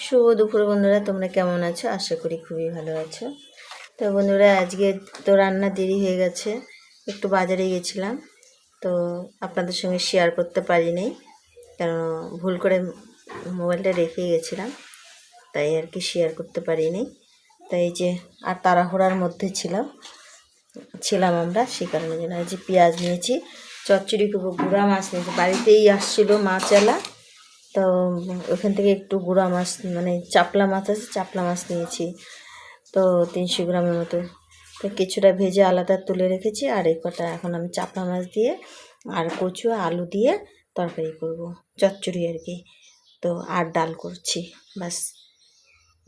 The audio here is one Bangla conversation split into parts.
শুভ দুপুর বন্ধুরা, তোমরা কেমন আছো? আশা করি খুবই ভালো আছো। তো বন্ধুরা, আজকে তো রান্না দেরি হয়ে গেছে, একটু বাজারে গেছিলাম, তো আপনাদের সঙ্গে শেয়ার করতে পারিনি, কারণ ভুল করে মোবাইলটা রেখে গেছিলাম, তাই আর কি শেয়ার করতে পারিনি। তাই যে আর তাড়াহুড়ার মধ্যে ছিলাম আমরা, সে কারণে জন্য যে পেঁয়াজ নিয়েছি, চচ্চড়ি করবো, গুঁড়া মাছ নিয়েছি, বাড়িতেই আসছিলো মাছওয়ালা, তো ওখান থেকে একটু গুঁড়া মাছ মানে চাপলা মাছ আছে, চাপলা মাছ নিয়েছি, তো 300 গ্রামের মতো। তো কিছুটা ভেজে আলাদা তুলে রেখেছি, আর এই কটা এখন আমি চাপলা মাছ দিয়ে আর কচু আলু দিয়ে তরকারি করব, চচ্চড়ি আর কি। তো আর ডাল করছি, বাস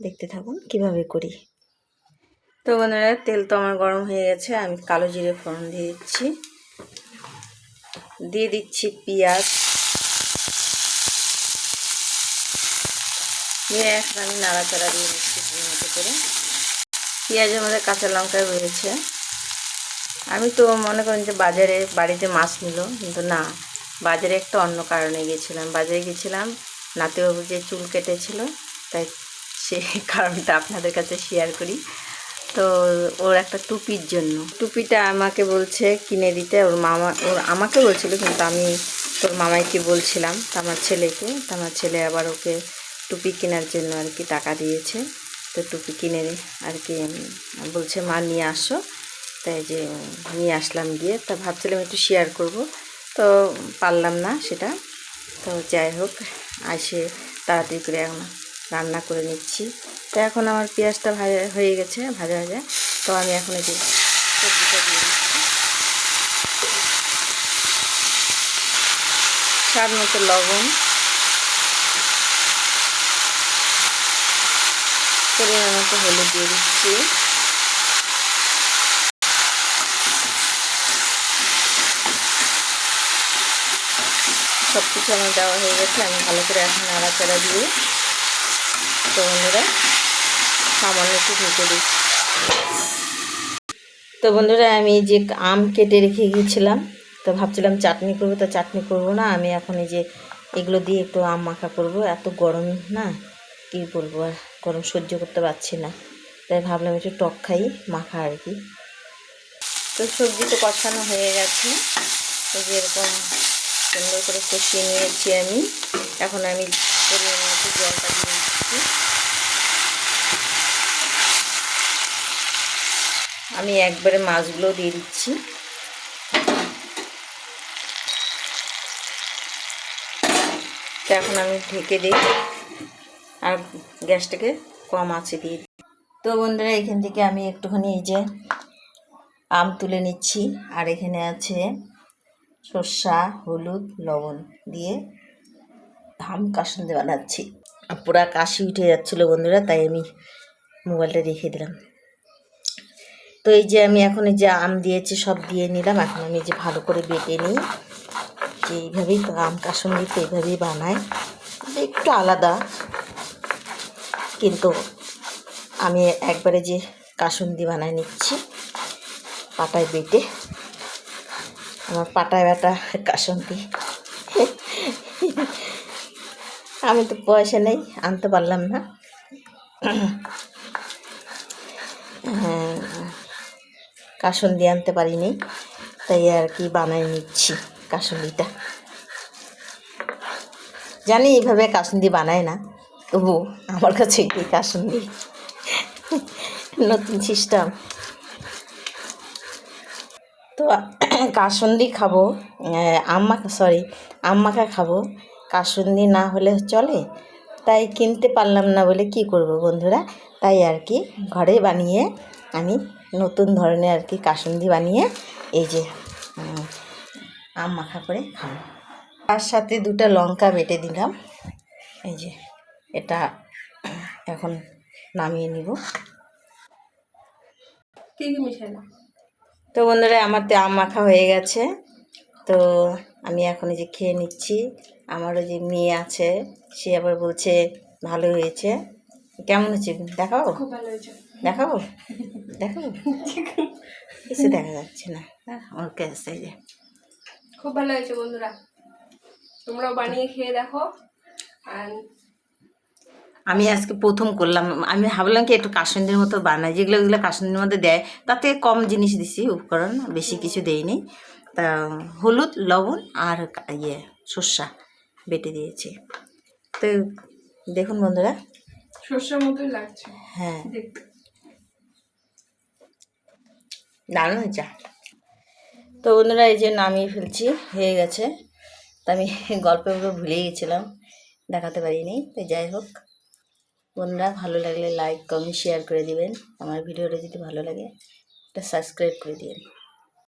দেখতে থাকুন কিভাবে করি। তো বন্ধুরা, তেল তো আমার গরম হয়ে গেছে, আমি কালো জিরে ফোড়ন দিয়ে দিচ্ছি পেঁয়াজ দিয়ে, এখন আমি নাড়াচাড়া দিয়ে দিচ্ছি মতো করে। পেঁয়াজের মধ্যে কাঁচা লঙ্কা রয়েছে। আমি তো মনে করেন যে বাড়িতে মাছ নিল, কিন্তু না, বাজারে একটা অন্য কারণে গেছিলাম। বাজারে গেছিলাম নাতিবাবু যে চুল কেটেছিল, তাই সেই কারণটা আপনাদের কাছে শেয়ার করি। তো ওর একটা টুপির জন্য, টুপিটা আমাকে বলছে কিনে দিতে, আমাকে বলছিল, কিন্তু আমি তোর মামাইকে বলছিলাম, আমার ছেলেকে। আমার ছেলে আবার ওকে টুপি কেনার জন্য আর কি টাকা দিয়েছে। তো টুপি কিনে আর কি বলছে, মা নিয়ে আসো, তাই যে নিয়ে আসলাম গিয়ে। তা ভাবছিলাম একটু শেয়ার করব, তো পারলাম না সেটা। তো যাই হোক, আসে তাড়াতাড়ি করে এখন রান্না করে নিচ্ছি। তো এখন আমার পেঁয়াজটা হয়ে গেছে, ভাজা। তো আমি এখন এই যে সবজিটা দিয়ে দিচ্ছি, স্বাদ মতো লবণ, পরিমাণ মতো হলুদ দিয়ে দিচ্ছি, সব কিছু আমার দেওয়া হয়ে গেছে। আমি ভালো করে এখন নাড়াচাড়া দিয়ে, তো বন্ধুরা সামান্য একটু ঢেকে দিচ্ছি। তো বন্ধুরা, আমি যে আম কেটে রেখে গিয়েছিলাম, তো ভাবছিলাম চাটনি করবো, তো চাটনি করবো না, আমি এখন এই যে এগুলো দিয়ে একটু আম মাখা করব। এত গরম না, কী বলবো, আর গরম সহ্য করতে পারছি না, তাই ভাবলাম একটু টক খাই, মাখা আর কি। তো সবজি তো কষানো হয়ে গেছে, এই যে এরকম সুন্দর করে কষিয়ে নিয়েছি আমি। এখন আমি পরিমাণ মতো জলটা দিয়ে দিচ্ছি। আমি একবারে মাছগুলো দিয়ে দিচ্ছি। তো এখন আমি ঢেকে দিই, আর গ্যাসটাকে কম আঁচে দিয়ে দিই। তো বন্ধুরা, এখান থেকে আমি একটুখানি এই যে আম তুলে নিচ্ছি, আর এখানে আছে সর্ষা, হলুদ, লবণ দিয়ে আম কাসুন্দি বানাচ্ছি। পুরা কাশি উঠে যাচ্ছিলো বন্ধুরা, তাই আমি মোবাইলটা রেখে দিলাম। তো এই যে আমি এখন এই যে আম দিয়েছি, সব দিয়ে নিলাম। এখন আমি যে ভালো করে বেটে নিই, যে এইভাবেই তো আম কাসুন্দি তো এইভাবেই বানায়, একটু আলাদা, কিন্তু আমি একবারে যে কাসুন্দি বানায় নিচ্ছি পাটায় বেটে। আমার পাটায় বাটা কাসুন্দি, আমি তো পয়সা নেই, আনতে পারলাম না, কাসুন্দি আনতে পারিনি, তাই আর কি বানাই নিচ্ছি কাসুন্দিটা। জানি এইভাবে কাসুন্দি বানায় না, তবু আমার কাছে কি কাসুন্দি নতুন সিস্টেম। তো কাসুন্দি খাবো, আম মাখা খাবো, কাসুন্দি না হলে চলে, তাই কিনতে পারলাম না বলে কি করব বন্ধুরা, তাই আর কি ঘরে বানিয়ে আমি নতুন ধরনের আর কি কাসুন্দি বানিয়ে এই যে আম মাখা করে খাবো। তার সাথে 2টা লঙ্কা বেটে দিলাম, এই যে এটা এখন নামিয়ে নিব। তো বন্ধুরা, আমার তো আম মাখা হয়ে গেছে, তো আমি এখন এই যে খেয়ে নিচ্ছি। আমারও যে মেয়ে আছে, সে আবার বলছে ভালো হয়েছে। কেমন হয়েছে দেখাবো? দেখাবো কিছু দেখা যাচ্ছে না, ওর কাছে যে খুব ভালো হয়েছে বন্ধুরা, তোমরাও বানিয়ে খেয়ে দেখো। আর আমি আজকে প্রথম করলাম। আমি ভাবলাম কি একটু কাসুন্দির মতো বানাই, যেগুলো ওগুলো কাসুন্দির মধ্যে দেয় তাতে কম জিনিস দিছি উপকরণ, বেশি কিছু দেইনি। তা হলুদ, লবণ আর সর্ষা বেটে দিয়েছি। তো দেখুন বন্ধুরা, সর্ষের মতোই লাগছে হ্যাঁ দেখতে। দারুণ হয়েছে। তো বন্ধুরা এই যে নামিয়ে ফেলছি, হয়ে গেছে। তা আমি গল্পে ভুলেই গেছিলাম, দেখাতে পারিনি। তো যাই হোক বন্ধুরা, ভালো লাগলে লাইক কমেন্ট শেয়ার করে দিবেন। আমার ভিডিওটা যদি ভালো লাগে একটা সাবস্ক্রাইব করে দিবেন।